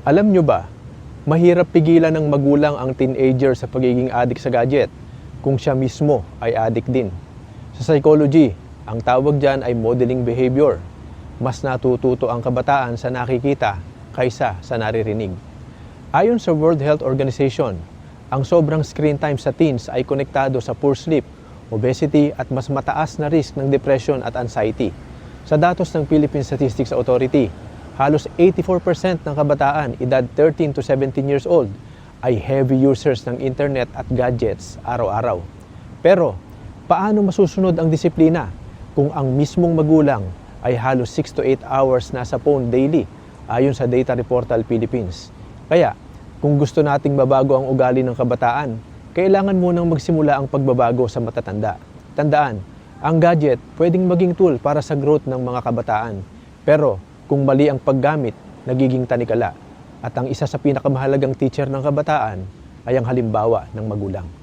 Alam nyo ba, mahirap pigilan ng magulang ang teenager sa pagiging addict sa gadget kung siya mismo ay addict din. Sa psychology, ang tawag dyan ay modeling behavior. Mas natututo ang kabataan sa nakikita kaysa sa naririnig. Ayon sa World Health Organization, ang sobrang screen time sa teens ay konektado sa poor sleep, obesity at mas mataas na risk ng depression at anxiety. Sa datos ng Philippine Statistics Authority, halos 84% ng kabataan edad 13 to 17 years old ay heavy users ng internet at gadgets araw-araw. Pero, paano masusunod ang disiplina kung ang mismong magulang ay halos 6 to 8 hours nasa phone daily ayon sa Data Reportal Philippines? Kaya, kung gusto nating mabago ang ugali ng kabataan, kailangan munang magsimula ang pagbabago sa matatanda. Tandaan, ang gadget pwedeng maging tool para sa growth ng mga kabataan. Pero, kung mali ang paggamit, nagiging tanikala. At ang isa sa pinakamahalagang teacher ng kabataan ay ang halimbawa ng magulang.